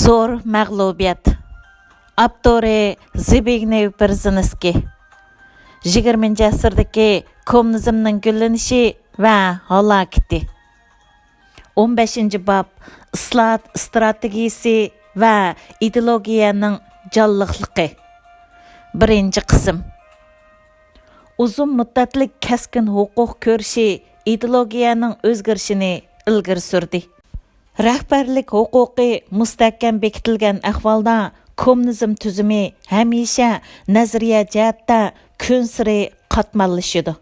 Zo'r mag'lubiyat. Avtori Zbigniew Brzezinski. 20 asırdagi kommۇنىزىمنىڭ güllenişi va halakiti. 15 bab İsلاhat, İstiratigiyesi va İdeologiyanın canlıqlıqı. 1 qism. Uzun müddətlik kəskin hüquq görüşü ideologiyanın özgürüşünü ilgari surdi. Rəhbərlik hüquqi müstəhkəm bekitilgan ahvolda kommunizm tüzümü həmişə nəzriyə cəhətdə künsiri qatmallışıdı.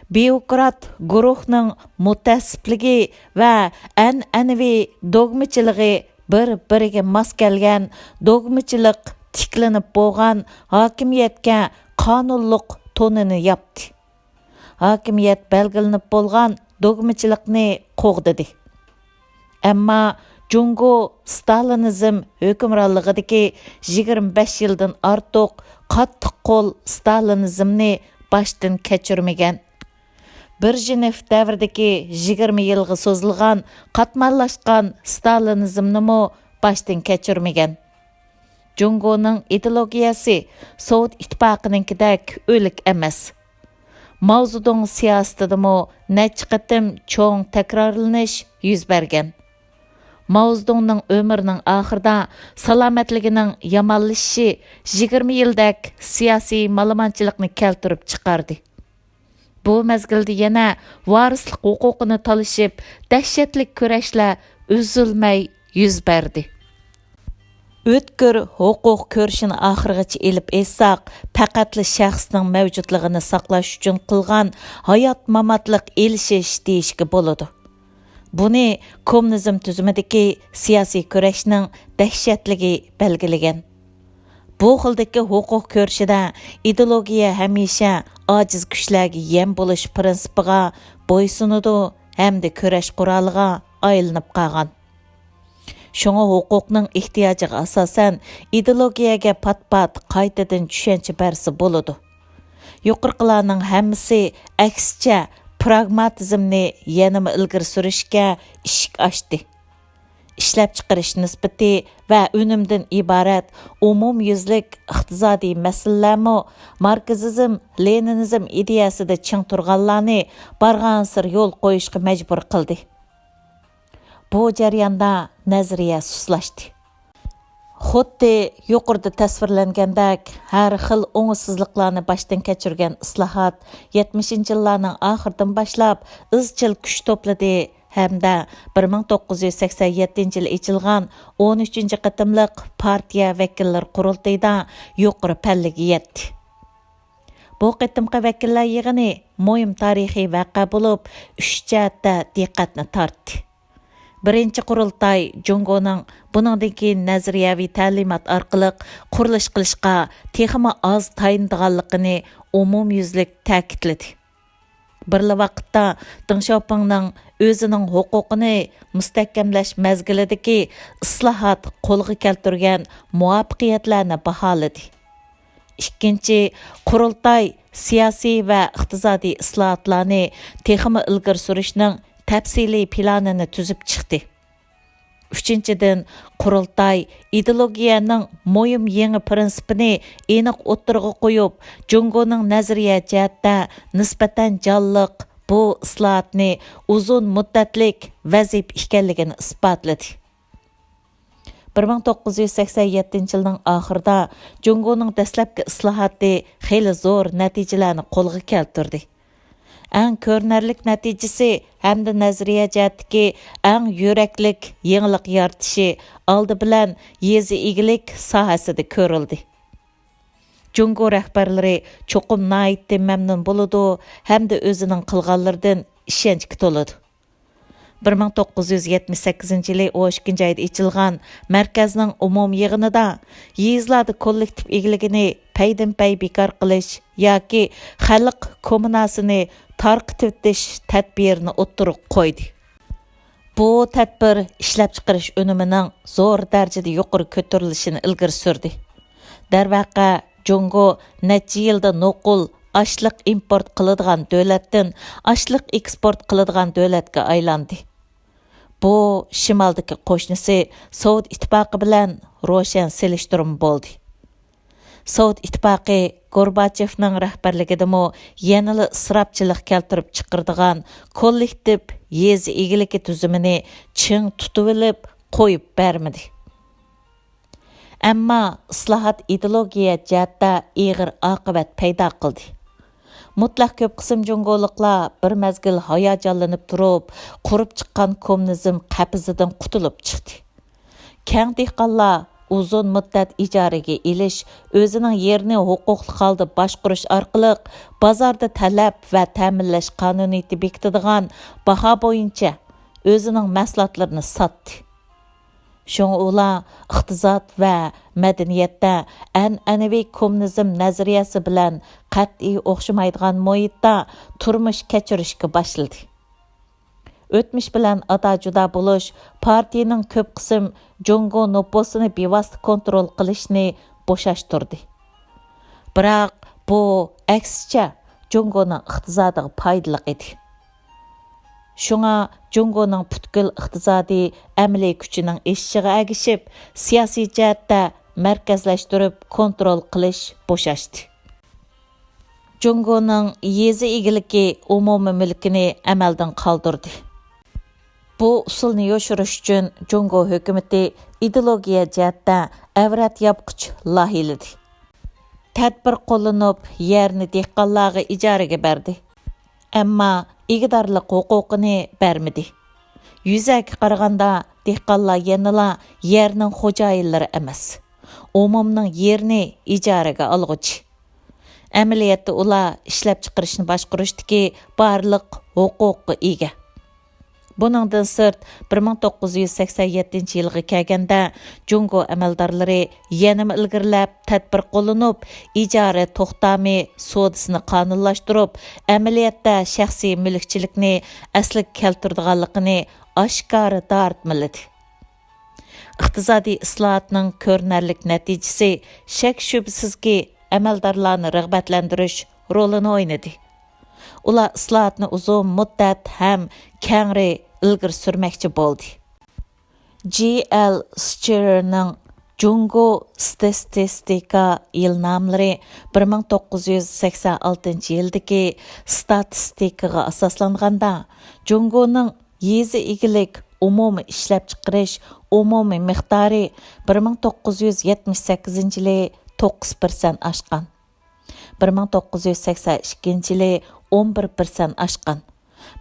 Bürokrat guruhning mutassibligi va an'anaviy dogmachilig'i bir-biriga mos kelgan dogmachilik tiklanib bo'lgan hokimiyatga qonunliq tonini yapti. Hokimiyat belgilanib bo'lgan dogmachilikni qo'g'didi. Ammo Jungo Stalinizm hukmronligidagi 25 yildan ortiq qattiq qo'l Stalinizmni boshdan kechirmagan. Brezhnev davridagi 20 yilga so'zilgan qatmallashgan Stalinizmni boshdan kechirmagan. Jungoning ideologiyasi Sovet ittifoqininkidek o'lik emas. Mavzudong siyosatidami necha qatim cho'ng takrorlanish yuz bergan. Mavzudongning umrining oxirida salomatligining yomonlashishi 20 yildak siyosiy ma'lumotchilikni keltirib chiqardi. Bu mezgilda yana varislik huquqini talashib, dahshatli kurashlar uzilmay yuz berdi. O'tkir huquq ko'rishini oxirigacha elib esaq, faqatli shaxsning mavjudligini saqlash uchun qilgan hayot-mamotlik elishish deyishga bo'ladi. Buni kommunizm tuzumidagi siyosiy kurashning dahshatligi belgilagan. Bu xildagi huquq ko'rishida ideologiya hamisha ojiz kuchlarga yem bo'lish prinsipiga bo'ysunadi hamda kurash quroliga aylanib qolgan. Şoňa huquqning ehtiyojiga asosan ideologiyaga pat-pat qaytadan tushuncha bersa bo'ladi. Yuqorqilarning hammasi aksicha pragmatizmni yanama ilgari surishga ishik ochdi. Ishlab chiqarish nisbati va unumdan iborat umumyuzlik iqtisodiy masalalarmi marksizm, leninizm ideyasida ching turganlarni barg'ansir yo'l qo'yishga majbur qildi. Bu jarayonda nazariya suslashdi. Xuddi yuqorida tasvirlangandek har xil o'ngsizliklarni boshdan kechirgan islohot 70-yillarning oxiridan boshlab izchil kuch to'pladi hamda 1987 yil ochilgan 13-qatimliq partiya vakillar qurultayida yuqori pallaga yetdi. Bu qatimqi vakillar yig'ini muhim tarixiy voqea bo'lib, 3 jihatda diqqatni tortdi. Birinchi qurultay Jungoning buningdan keyin nazariyaviy ta'limot orqali qurilish qilishga texmi oz tayindiganligini umumyuzlik ta'kidladi. Birla vaqtda Deng Xiaopingning o'zining huquqini mustahkamlash mazgilidagi islohot qo'lga keltirgan muvaffaqiyatlarni baholadi. Ikkinchi qurultay siyosiy va iqtisodiy islohotlarni texmi ilgari surishning tafsiliy planini tuzib chiqdi. Uchinchidan, qurultay ideologiyaning muhim yangi prinsipini aniq o'ttirg'a qo'yib, Jungoning nazariya jihatda nisbatan jonliq bu islohotni uzun muddatlik vazifa ekanligini isbotladi. 1987 yilning oxirida Jungoning dastlabki islohoti xeyli zo'r natijalarni qo'lga keltirdi. Eng ko'rinarlik natijasi hamda nazariya jihatdagi eng yuraklik yangilik yaratishi oldi bilan yezi egilik sohasida ko'rildi. Jungo rahbarlari cho'qim nihoyatda mamnun bo'ladi hamda o'zining qilganlaridan ishonchga to'ladi. 1978 yili 12 oyda ochilgan markazning umum yig'inida yezlarda kollektiv egiligini paydan-pay bekor qilish yoki xalq kommunasini tarqitib o'tish tadbirini o'ttirib qo'ydi. Bu tadbir ishlab chiqarish unumining zo'r darajada yuqori ko'tarilishini ilgari surdi. Darvaqa Jungo necha yilda nuqul ashliq import qiladigan davlatdan ashliq eksport qiladigan davlatga aylandi. Bu shimoldagi qo'shnisi Sovet ittifoqi bilan ro'shan selishtirim bo'ldi. Sovet ittifoqi Gorbachevning rahbarligidami yanada isrofchilik keltirib chiqirdigan kollektiv yezi egiligi tuzumini ching tutib olib qo'yib bermadi. Ammo islohot ideologiyat jihatda ig'ir oqibat paydo qildi. Mutlaq ko'p qism jungoliklar bir mezgil hayajonlanib turib, qurib chiqqan kommunizm qapizidan qutulib chiqdi. Keng dehqonlar uzun muddat ijaraga ilish, o'zining yerini huquqli holda boshqarish orqali bozorda talab va ta'minlash qonuniyati bekitadigan baho bo'yicha o'zining mahsulotlarini sotdi. Şoڭa ular iqtisod va madaniyatda an'anaviy kommunizm nazariyasi bilan qat'iy o'xshamaydigan muhitda turmush kechirishga boshladi. O'tmish bilan ata juda bo'lish partiyaning ko'p qism Jungo nopusini bevosita kontrol qilishni bo'shashtirdi. Biroq bu aksicha Jungoning iqtisodiga foydali edi. Şoڭa Jungoning butkul iqtisodiy amaliy kuchining eshishiga agishib, siyosiy jihatda markazlashtirib kontrol qilish bo'shashdi. Jungoning yezi egiligi umumiy mulkini amaldan qoldirdi. Bu usulni yoshirish uchun Jungo hukumati ideologiya jihatda avrat yopqich loyihaladi. Tadbir qo'llanib, yerni dehqonlarga ijaraga berdi. Ammo igidorlik huquqini bermadi. Yuzaga qaraganda dehqonlar yanala yerning xo'jayinlari emas. Umumning yerini ijaraga olg'uchi. Amaliyotda ular ishlab chiqarishni boshqarishdagi barliq huquqqa ega. Buningdan sirt 1987 yilga kelganda Jungo amaldorlari yana ilgirlab tadbir qo'llanib, ijara to'xtami sodisini qonunlashtirib, amaliyotda shaxsiy mulkchilikni asliga keltirganligini oshkora tortmiladi. Iqtisodiy islohotning ko'rinarli natijasi shak shubsizki amaldorlarni rag'batlantirish rolini o'ynadi. Ular islohotni uzun muddat ham kengri ilgir surmoqchi bo'ldi. G.L. Schererning Jungo statistika yilnomlari 1986 yildagi statistikaga asoslanganda Jungoning yezi egilik umumiy ishlab chiqarish umumiy miqdori 1978 yili 9% oshgan. 1982 yili 11% oshgan.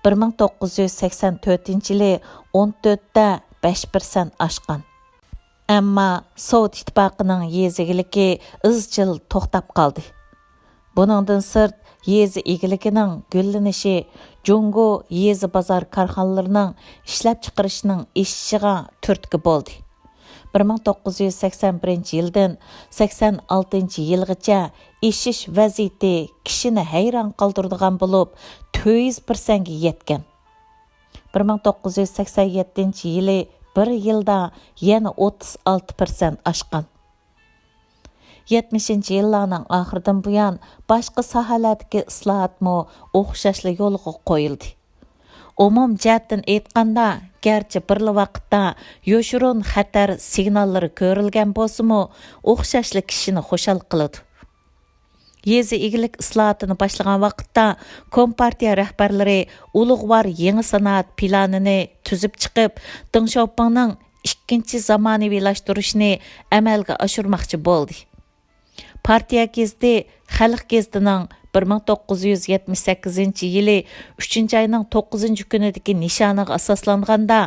1984 yili 14.5% oshgan. Ammo Sovet ittifoqining yezi egiligi izchil to'xtab qoldi. Buningdan sirt yezi egiligining güllenişi Jungo yezi bozor korxonalarining ishlab chiqarishining eshishiga turtki bo'ldi. 1981 yildan 86 yilgacha eshish vaziyati kishini hayron qoldiradigan bo'lib 200% ga yetgan. 1987 yili bir yilda yana 36% oshgan. 70 yillarning oxiridan buyon boshqa sohalardagi islohotmo o'xshashli yo'lga qo'yildi. Umum jihatdan aytganda, garchi bir vaqtda yoshurun xatar signallari ko'rilgan bo'lsa-mu, o'xshashli kishini xushal qiladi. Yezi egilik islohotini boshlagan vaqtda Kompartiya rahbarlari ulug'vor yangi sanoat planini tuzib chiqib, Deng Xiaopingning ikkinchi zamonaviylashtirishni amalga oshirmoqchi bo'ldi. Partiya geziti Xalq gezitining 1978 yili 3-oyning 9-kunidagi nishoniga asoslanganda,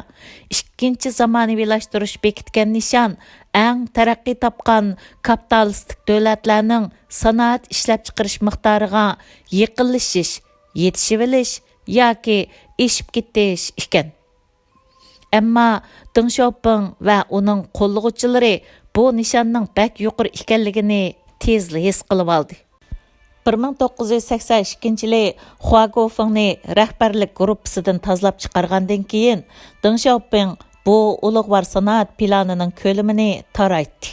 ikkinchi zamonaviylashtirish bekitgan nishon eng taraqqiy topgan kapitalistik davlatlarning sanoat ishlab chiqarish miqdoriga yaqinlashish, yetishib olish yoki eshib ketish ekan. Ammo Deng Xiaoping va uning qo'llovchilari bu nishonning bak yuqori ekanligini tezli his qilib oldi. 1982 yili Huagofengni rahbarlik gruppasidan tozalab chiqargandan keyin Deng Xiaoping bu ulug'vor sanoat planining ko'lamini taraytdi.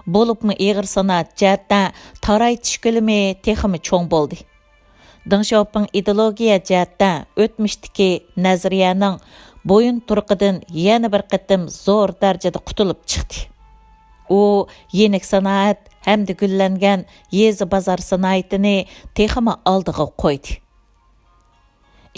Bo'libmi ig'ir sanoat jihatda taraytish ko'lami texmi cho'ng bo'ldi. Deng Xiaoping ideologiya jihatda o'tmishdagi nazariyaning boyun turqidan yana bir qatim zo'r darajada qutulib chiqdi. U yenik sanoat hamda gullangan yezi bozor sanoatini texmi oldiga qo'ydi.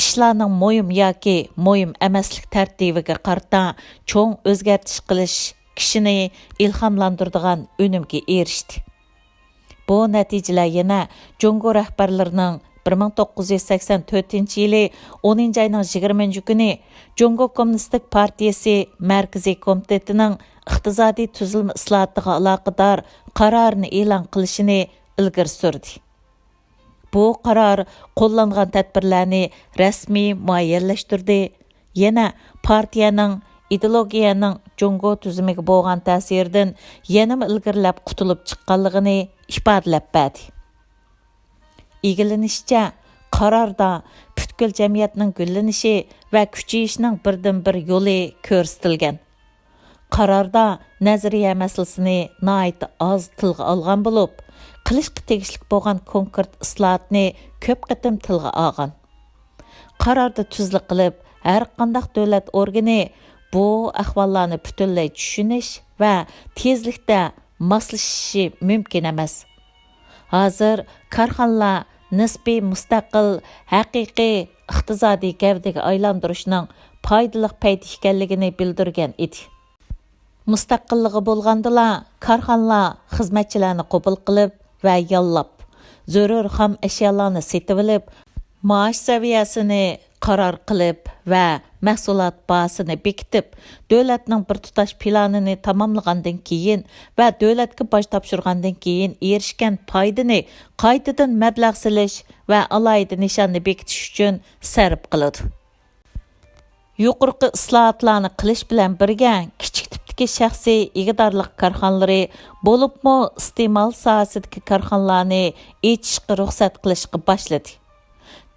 İşlarning mo'yim yoki mo'yim emaslik tartibiga qarta cho'ng o'zgartish qilish kishini ilhomlantiradigan unumga erishdi. Bu natijalar yana Jungo rahbarlarining 1984 yili 10 ayning 20 kuni Jungo Kommunistik Partiyasi Markaziy komitetining iqtisodiy tuzilma islohotiga aloqador qarorini e'lon qilishini ilgari surdi. Bu qaror qo'llangan tadbirlarni rasmiy muayyanlashtirdi. Yana partiyaning ئىدېلوگىيەنىڭ جۇڭگو تۈزۈمىگە بولغان تەسىرىدىن يەنىمۇ ئىلگىرىلەپ قۇتۇلۇپ چىققانلىقىنى ئىپادىلەپ بەردى. ئىگىلىنىشىچە، قاراردا پۈتكۈل جەمئىيەتنىڭ گۈللىنىشى ۋە كۈچىيىشىنىڭ بىردىنبىر يولى كۆرسىتىلگەن. قاراردا نەزەرىيە مەسىلىسىنى ناھايىتى ئاز تىلغا ئالغان بولۇپ، قىلىشقا تېگىشلىك بولغان كونكرېت ئىسلاھاتنى كۆپ قېتىم تىلغا ئالغان. قاراردا تۈزلۈك قىلىپ، ھەر قانداق دۆلەت ئورگىنى bu ahvollarni butunlay tushunish va tezlikda moslashishi mumkin emas. Hozir korxonalar nisbiy mustaqil, haqiqiy iqtisodiy gavdaga aylantirishning foydali payt ekanligini bildirgan edi. Mustaqilligi bo'lgandala, korxonalar xizmatchilarni qabul qilib va yollab, zarur xom ashyolarni setib olib, maosh saviyasini qaror qilib va mahsulot bahasini bekitib, davlatning bir tutash planini tamomlagandan keyin va davlatga boj topshirgandan keyin erishgan foydani qaytadan mablag' silish va alohida nishonni bekitish uchun sarf qiladi. Yuqorqi islohotlarni qilish bilan birga kichik tipdagi shaxsiy ig'dorlik korxonalari bo'libmi iste'mol sohasidagi korxonalarni echishga ruxsat qilishga boshladi.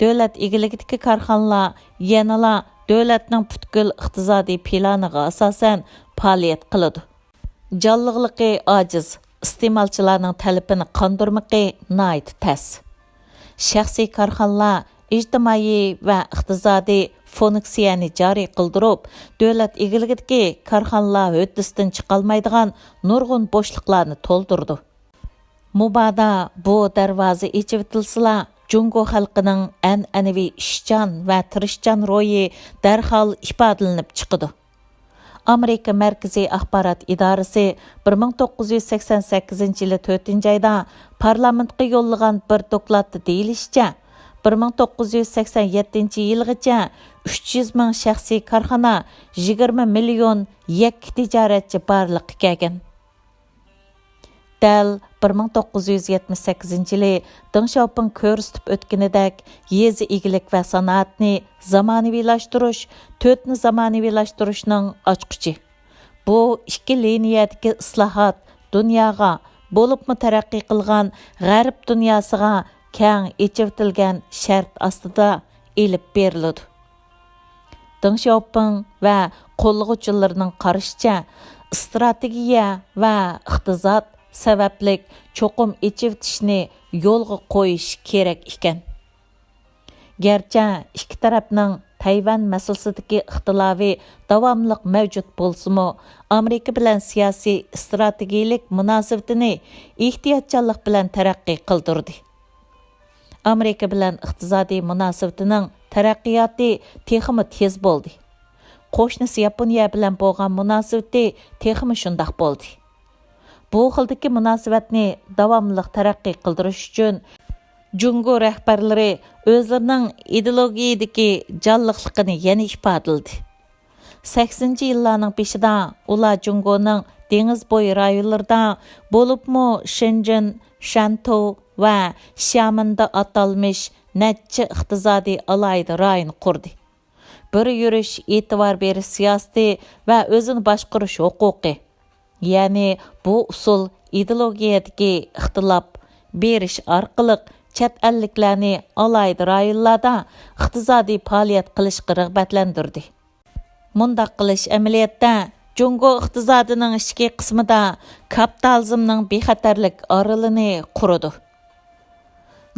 Davlat egiligidagi korxonalar yanala davlatning butkul iqtisodiy planiga asosan faoliyat qiladi. Jonliqligi ojiz, iste'molchilarning talabini qondirmoqi nihoyat tas. Shaxsiy korxonalar ijtimoiy va iqtisodiy funksiyani joriy qildirib, davlat egiligidagi korxonalar o'ttisidan chiqolmaydigan nurg'un bo'shliqlarni to'ldirdi. Mubada bu darvoza echib etilsa, Jungo xalqining an'anaviy ishchan va tirishchan ro'yi darhol ifodalanib chiqadi. Amerika Markaziy axborot idorasi 1988 yili 4-oyda parlamentga yo'llagan bir dokladda deyilishicha, 1987 yilgacha 300 ming shaxsiy korxona, 20 million yakka tijoratchi borliqqa kelgan. Dal 1978 yili Deng Xiaoping ko'rsatib o'tganidek, yezi egilik va sanoatni zamonaviylashtirish, to'tni zamonaviylashtiriishning ochqichi. Bu ikki liniyadagi islohot dunyoga, bo'libmi taraqqiy qilgan g'arb dunyosiga keng echivitilgan shart ostida elib beriladi. Deng Xiaoping va qo'llag'uvchilarining qarashicha, strategiya va iqtisod sabablik cho'qim echivitishni yo'lga qo'yish kerak ekan. Gerçi ikki tarafning Tayvan masalasidagi ixtilofi davomliq mavjud bo'lsa-mu, Amerika bilan siyosiy strategiyalik munosabatini ehtiyotchanlik bilan taraqqiy qildirdi. Amerika bilan iqtisodiy munosabatining taraqqiyoti texmi tez bo'ldi. Qo'shnisi Yaponiya bilan bo'lgan munosabati texmi shundoq bo'ldi. Bu xildagi munosabatni davomli taraqqiy qildirish uchun Jungo rahbarlari o'zlarining ideologiyadagi jonliqligini yana ifodaladi. 80-yillarning beshida ular Jungoning dengiz bo'yi rayonlarida bo'libmi Shenzhen, Shantou va Xiaminda atalmish necha iqtisodiy alayda rayon qurdi. Bir yurish, e'tibor berish siyosati va o'zini boshqarish huquqi. Yani bu usul ideologiyadagi ixtilof berish orqali chet elliklarni alayda rayonlarda iqtisodiy faoliyat qilishga rag'batlantirdi. Mundaq qilish amaliyotda Jungo iqtisodining ichki qismida kapitalizmning bexatarlik orolini qurdi.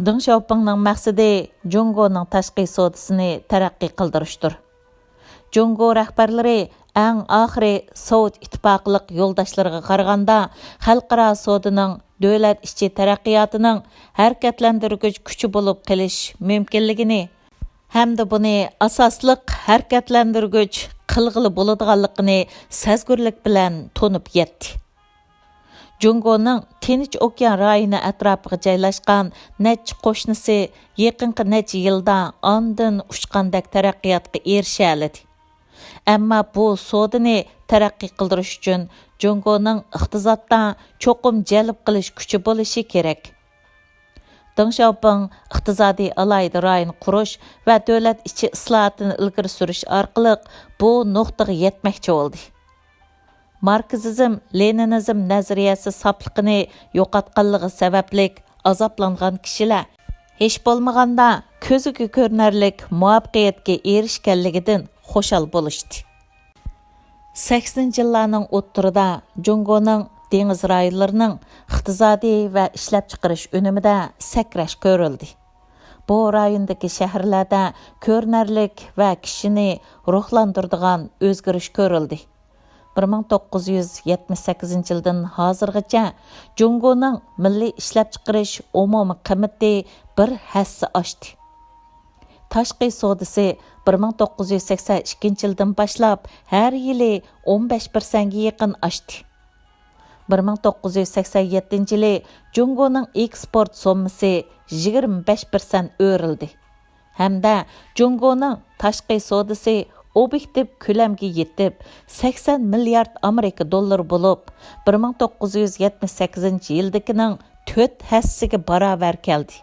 Deng Xiaopingning maqsadi Jungoning tashqi savdosini taraqqiy qildirishdir. Jungo rəhbərləri ən axırı Sovet İttifaqlıq yoldaşlarına qaraganda xalqaro savdoning dövlət içi taraqqiyotының hərəkətləndirgüç күчі bo'lib qilish mümkünligini hamda buni asosliq hərəkətləndirgüç qilg'ili bo'ladiganligini sezgurlik bilan to'nib yetdi. Jungoning Tinch okean rayoni atrofiga joylashgan necha qo'shnisi yaqinqi necha yilda ondan uchqandek taraqqiyotga erisha oldi. Ammo bu savdoni taraqqiy qildirish uchun Jungoning iqtisodda cho'qim jalb qilish kuchi bo'lishi kerak. Deng Xiaoping iqtisodiy alayda rayon qurish va davlat ichi islohotini ilgari surish orqali bu nuqtaga yetmoqchi bo'ldi. Marksizm, Leninizm nazariyasi safliqini yo'qotganligi sababli azoblangan kishilar hech bo'lmaganda ko'ziga ko'rinarlik muvaffaqiyatga erishganligidan xushal bo'lishdi. 80-yillarning o'ttirida Jungoning dengiz rayonlarining iqtisodiy va ishlab chiqarish unumida sakrash ko'rildi. Bu rayondagi shaharlarda ko'rinarlik va kishini ruhlantiradigan o'zgarish ko'rildi. 1978 yildan hozirgacha Jungoning milliy ishlab chiqarish umumiy qiymati bir hassa oshdi. Tashqi savdosi 1982 yildan boshlab har yili 15% ga yaqin oshdi. 1987 yili Jungoning eksport sommasi 25% o'rildi. Hamda Jungoning tashqi savdosi obyektiv ko'lamga yetib 80 milliard Amerika dollar bo'lib, 1978 yildagining 4 hassiga barobar keldi.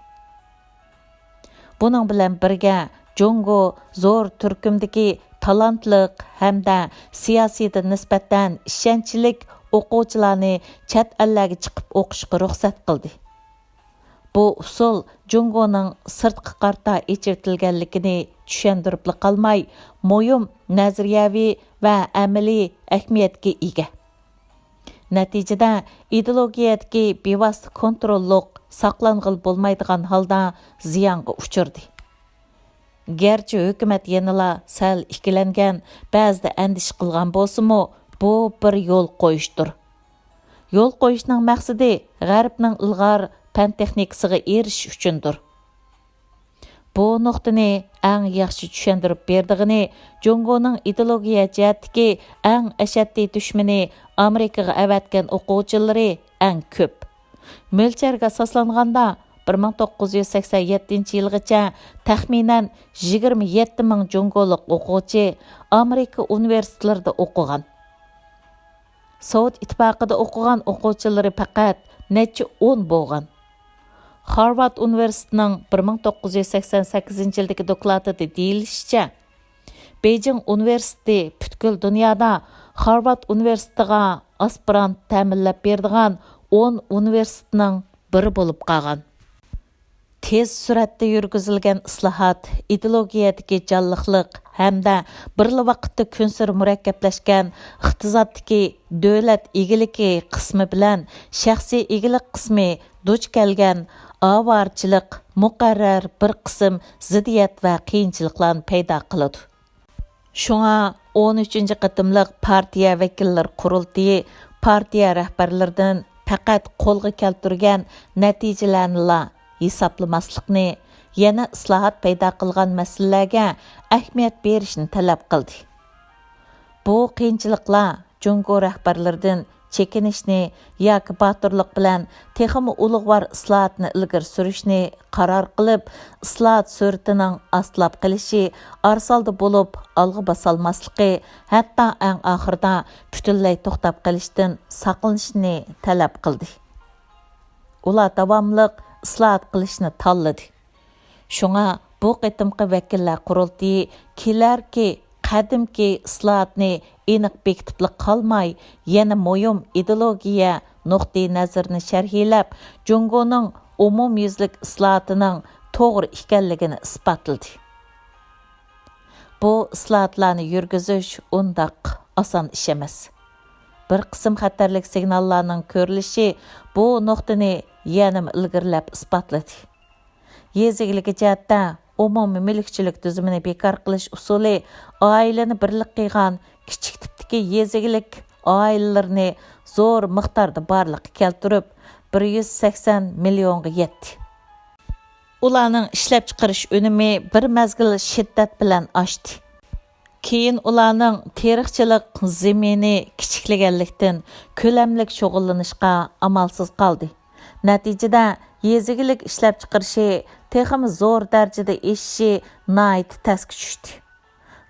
Buning bilan birga Jungo zo'r turkumdagi talantliq hamda siyosiyda nisbatan ishonchlik o'quvchilarni chet ellarga chiqib o'qishga ruxsat qildi. Bu usul Jungoning sirtqi qarta echirtilganligini tushuntirib qolmay, muhim nazariyaviy va amaliy ahamiyatga ega. Natijada ideologiyadagi bevosita kontrolliq saqlanғыл bo'lmaydigan holda ziyonga uchirdi. Gerçi hukumat yanıla sal ikkilangan, ba'zida andish qilgan bo'lsa-mu, bu bir yo'l qo'yishdir. Yo'l qo'yishning maqsadi g'arbning ilg'or fan texnikasiga erishish uchundir. Bu nuqtani eng yaxshi tushuntirib berdigini Jungoning ideologiya jihatdagi eng ashaddiy dushmani Amerikaga avatgan o'quvchilari eng ko'p. Mo'lcharga asoslanganda 1987 yilgacha taxminan 27 ming Jungolik o'quvchi Amerika universitetlarida o'qigan. Sovet ittifoqida o'qigan o'quvchilari faqat necha 10 bo'lgan. Harvard universitetining 1988 yildagi dokladida deyilishicha, Beijing universiteti butkul dunyoda Harvard universitetiga aspirant ta'minlab beradigan 10 universitetning biri bo'lib qolgan. Tez suratda yurgizilgan islohot, ideologiyadagi jonliqlik hamda birli vaqtda kunsir murakkablashgan iqtisoddagi davlat egiligi qismi bilan shaxsiy egilik qismi duch kelgan avorchilik muqarrar bir qism ziddiyat va qiyinchiliklarni paydo qiladi. Shunga 13 qatimliq partiya vakillar qurultiyi partiya rahbarlaridan faqat qo'lga keltirgan natijalarni hisoblamaslikni, yana islohot paydo qilgan masalalarga ahamiyat berishni talab qildi. Bu qiyinchiliklar Jungo rahbarlaridan chekinishni yoki botirlik bilan texmi ulug'vor islohotni ilgari surishni qaror qilib, islohot suratining aslab qilishi, arsalda bo'lib olg'a bosolmasligi, hatto eng oxirida butunlay to'xtab qolishdan saqlanishni talab qildi. Ular davomli islohot qilishni tanladi. Shunga bu qitimqi vakillar qurultiyi kelarki qadimki islohotni aniq bekitib qolmay, yana muhim ideologiya nuqtai nazarini sharhlab, Jungoning umumyuzlik islohotining to'g'ri ekanligini isbotladi. Bu islohotlarni yurgizish undaq oson ish emas. Bir qism xatarlik signallarning ko'rilishi bu nuqtani yana ilgirlab isbotladi. Yezigiligi jihatda umumiy mulkchilik tuzumini bekor qilish usuli oilani birlik qilgan kichik tipdagi yezigilik oilalarni zo'r miqdorda barliqqa keltirib 180 millionga yetdi. Ularning ishlab chiqarish unumi bir mezgil shiddat bilan oshdi. Keyin ularning teriqchilik zemini kichikliganlikdan ko'lamlik shug'ullanishga amalsiz qoldi. Natijada yezigilik ishlab chiqarishi texmi zo'r darajada eshishi nihoyat tasga tushdi.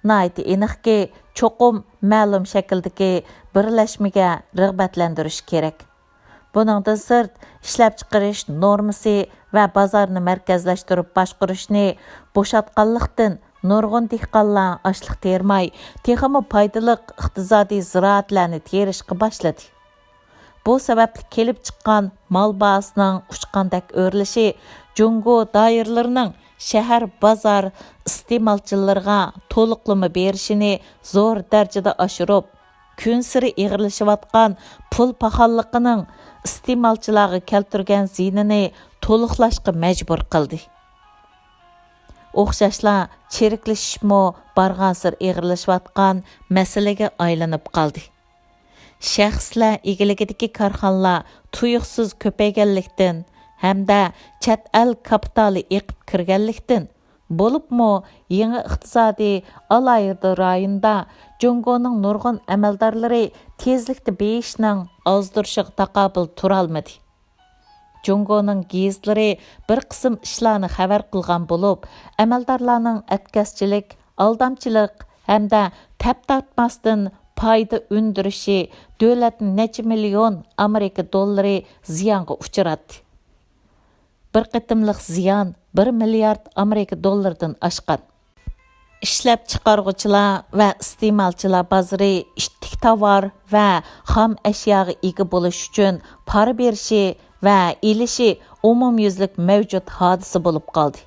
Nihoyat aniqki, cho'qim ma'lum shakldagi birlashmaga rag'batlantirish kerak. Buningdan sirt ishlab chiqarish normasi va bozorni markazlashtirib boshqarishni bo'shatganlikdan nurg'un dehqonlar ochliq termay, texmi foydali iqtisodiy ziroatlarni terishga boshladi. Bu sababli kelib chiqqan mol bahosining uchqandek o'rlishi Jungo doiralarining shahar bozor iste'molchilariga to'liqlama berishini zo'r darajada oshirib, kun siri ig'irlashayotgan pul paxalliqining iste'molchilarga keltirgan ziyinini to'liqlashga majbur qildi. O'xshashla cheriklashishmo bargan sir ig'irlashayotgan masalaga aylanib qoldi. Shaxslar egiligidagi korxonalar tuyuqsiz ko'payganlikdan hamda chet el kapitali eqib kirganlikdan bo'libmi yangi iqtisodiy alayida rayonda Jungoning nurg'un amaldorlari tezlikda beyishning ozdirishiga taqobil turolmadi. Jungoning gizlari bir qism ishlarni xabar qilgan bo'lib, amaldorlarning atkaschilik, aldamchilik hamda tap tortmasdan payda undirishi davlatni necha million Amerika dollari ziyonga uchratdi. Bir qitimliq ziyon 1 milliard Amerika dollaridan oshgan. Ishlab chiqaruvchilar va iste'molchilar bozori ishtik tovar va xom ashyoga ega bo'lish uchun pora berishi va elishi umumyuzlik mavjud hodisa bo'lib qoldi.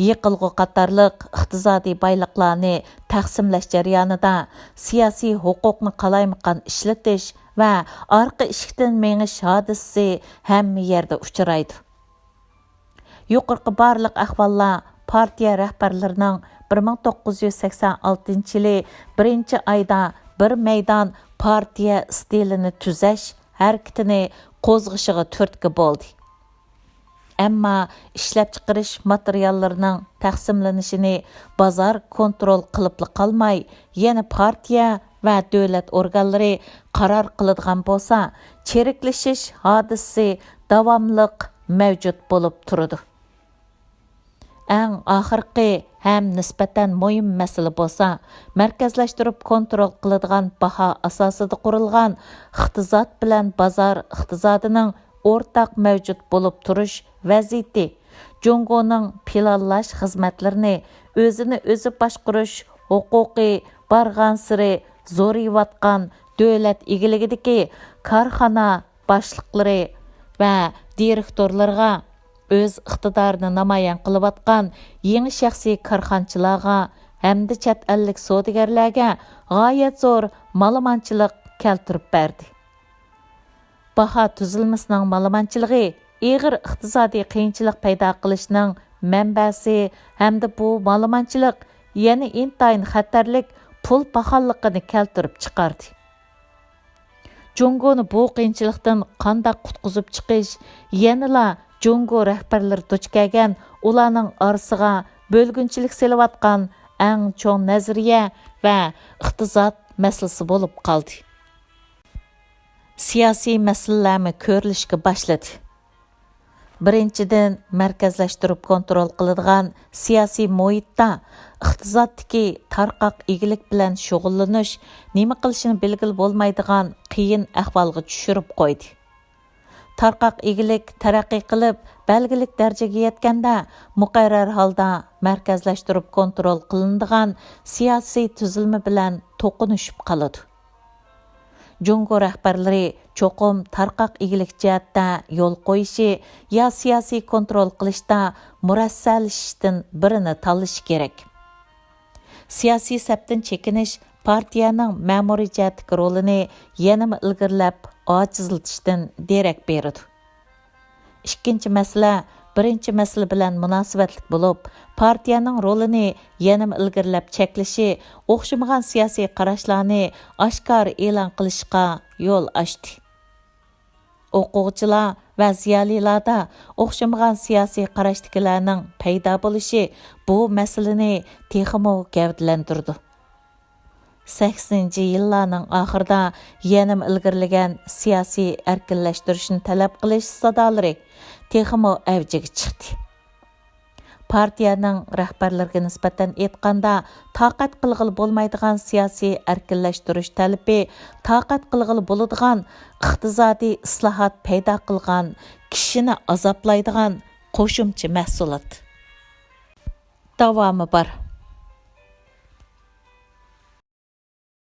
Yiqilg'u qatorliq iqtisodiy boyliqlarni taqsimlash jarayonida siyosiy huquqni qalaymaqan ishlatish va orqa eshikdan mengish hodisasi hamma yerda uchraydi. Yuqorqi barliq ahvollar partiya rahbarlarining 1986-yili 1-oyda bir maydon partiya stilini tuzash harakatini qo'zg'ishiga turtki bo'ldi. Ammo ishlab chiqarish materiallarining taqsimlanishini bozor kontrol qilib qolmay, yana partiya va davlat organlari qaror qiladigan bo'lsa, cheriklashish hodisasi davomliq mavjud bo'lib turadi. Eng oxirgi ham nisbatan muhim masala bo'lsa, markazlashtirib kontrol qiladigan baho asosida qurilgan iqtisod bilan bozor iqtisodining o'rtaq mavjud bo'lib turish vaziyati Jungoning planlash xizmatlarini o'zini o'zi boshqarish huquqi bargan siri zo'rayotgan davlat egiligidagi korxona boshliqlari va direktorlarga o'z iqtidorini namoyon qilayotgan yangi shaxsiy korxonchilarga hamda chet ellik savdogarlarga g'oyat zo'r ma'lumotchilik keltirib berdi. Baho tuzilmasining ma'lumotchiligi ig'ir iqtisodiy qiyinchilik paydo qilishning manbasi hamda bu ma'lumotchilik yana intayin xatarlik pul paxalliqini keltirib chiqardi. Jungoni bu qiyinchilikdan qanday qutqizib chiqish yanala Jungo rahbarlari duch kelgan ularning orasiga bo'lgunchilik selayotgan eng cho'ng nazariya va iqtisod masalasi bo'lib qoldi. Siyosiy masalalarni ko'rilishga boshladi. Birinchidan, markazlashtirib kontrol qiladigan siyosiy muhitda iqtisoddagi tarqoq egilik bilan shug'ullanish nima qilishini belgili bo'lmaydigan qiyin ahvolga tushirib qo'ydi. Tarqoq egilik taraqqiy qilib, belgilik darajaga yetganda muqarrar holda markazlashtirib kontrol qilinadigan siyosiy tuzilma bilan to'qinishib qoladi. Jungo rahbarlari cho'qim tarqoq egilik jihatda yo'l qo'yishi yo siyosiy kontrol qilishda murassalashishdan birini tanlash kerak. Siyosiy sapdan chekinish partiyaning ma'muriy jihatdagi rolini yanama ilgirlab ojizlatishdan derak beradi. Ikkinchi masala birinchi masala bilan munosabatlik bo'lib, partiyaning rolini yanam ilgirlab cheklashi, o'xshamagan siyosiy qarashlarni oshkor e'lon qilishga yo'l ochdi. O'quvchilar va ziyolilarda o'xshamagan siyosiy qarashdagilarning paydo bo'lishi bu masalani texmo gavdalantirdi. 80-yillarning oxirida yanam ilgirlagan siyosiy erkinlashtirishni talab qilish sadolari texmo avjiga chiqdi. Partiyaning rahbarlariga nisbatan aytganda, taqat qilg'ili bo'lmaydigan siyosiy erkinlashtirish talabi taqat qilg'ili bo'ladigan iqtisodiy islohot paydo qilgan, kishini azoblaydigan qo'shimcha mahsulot. Davomi bor.